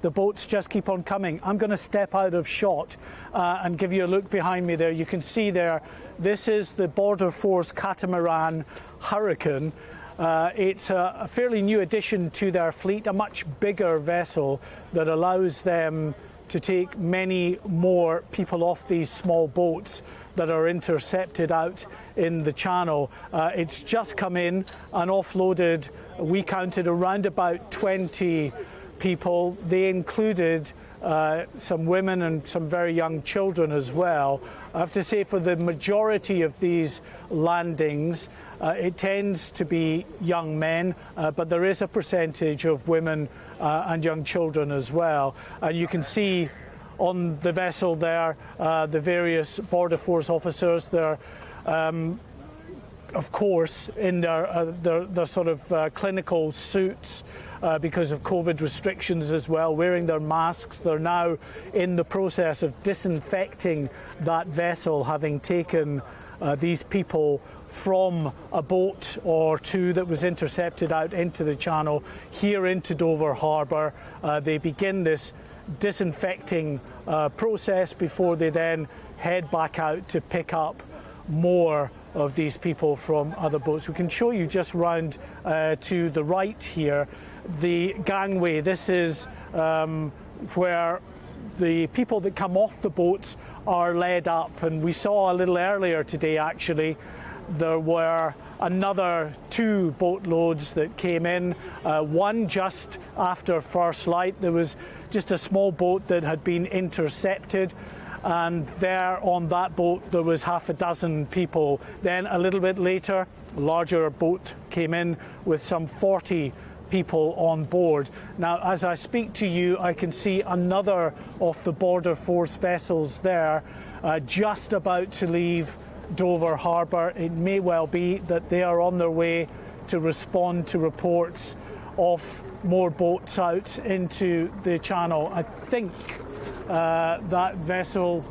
the boats just keep on coming. I'm going to step out of shot and give you a look behind me there. You can see there, this is the Border Force catamaran Hurricane. It's a fairly new addition to their fleet, a much bigger vessel that allows them to take many more people off these small boats that are intercepted out in the channel. It's just come in and offloaded. We counted around about 20 people. They included some women and some very young children as well. I have to say, for the majority of these landings, it tends to be young men, but there is a percentage of women and young children as well. And you can see on the vessel there the various Border Force officers. They're of course in their sort of clinical suits because of COVID restrictions as well, wearing their masks. They're now in the process of disinfecting that vessel, having taken these people from a boat or two that was intercepted out into the channel here into Dover Harbour. They begin this disinfecting process before they then head back out to pick up more of these people from other boats. We can show you just round to the right here the gangway. This is where the people that come off the boats are led up, and we saw a little earlier today actually there were another 2 boatloads that came in, one just after first light. There was just a small boat that had been intercepted, and there on that boat there was half a dozen people. Then a little bit later, a larger boat came in with some 40 people on board. Now, as I speak to you, I can see another of the Border Force vessels there, just about to leave Dover Harbour. It may well be that they are on their way to respond to reports of more boats out into the channel. I think that vessel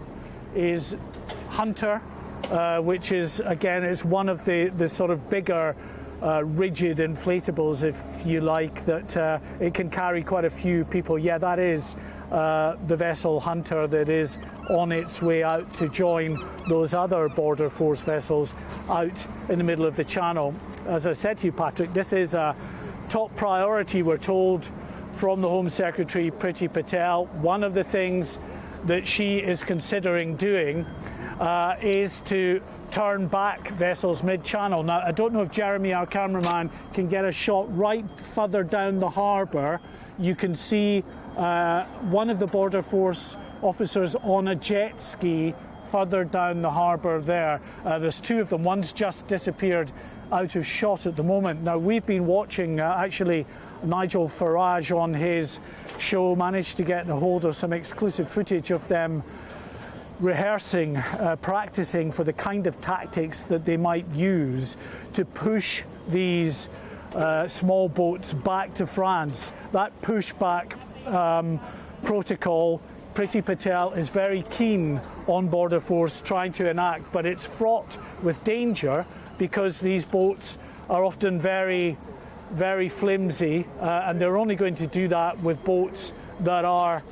is Hunter, which is, again, it's one of the sort of bigger rigid inflatables, if you like, that it can carry quite a few people. Yeah, that is the vessel Hunter that is on its way out to join those other Border Force vessels out in the middle of the channel. As I said to you, Patrick, this is a top priority, we're told, from the Home Secretary, Priti Patel. One of the things that she is considering doing is to turn back vessels mid-channel. Now, I don't know if Jeremy, our cameraman, can get a shot right further down the harbour. You can see one of the Border Force officers on a jet ski further down the harbour there. There's 2 of them. One's just disappeared out of shot at the moment. Now, we've been watching, actually, Nigel Farage on his show managed to get a hold of some exclusive footage of them rehearsing, practicing for the kind of tactics that they might use to push these small boats back to France. That pushback protocol, Priti Patel is very keen on Border Force trying to enact, but it's fraught with danger because these boats are often very, very flimsy, and they're only going to do that with boats that are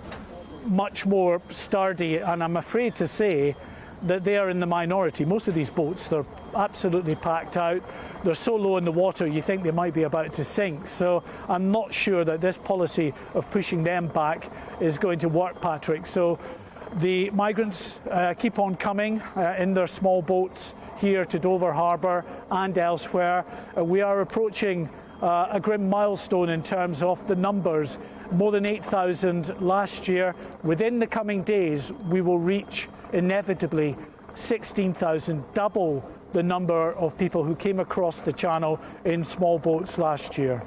much more sturdy, and I'm afraid to say that they are in the minority. Most of these boats, they're absolutely packed out. They're so low in the water you think they might be about to sink. So I'm not sure that this policy of pushing them back is going to work, Patrick. So the migrants keep on coming in their small boats here to Dover Harbour and elsewhere. We are approaching a grim milestone in terms of the numbers. More than 8,000 last year. Within the coming days, we will reach inevitably 16,000, double the number of people who came across the channel in small boats last year.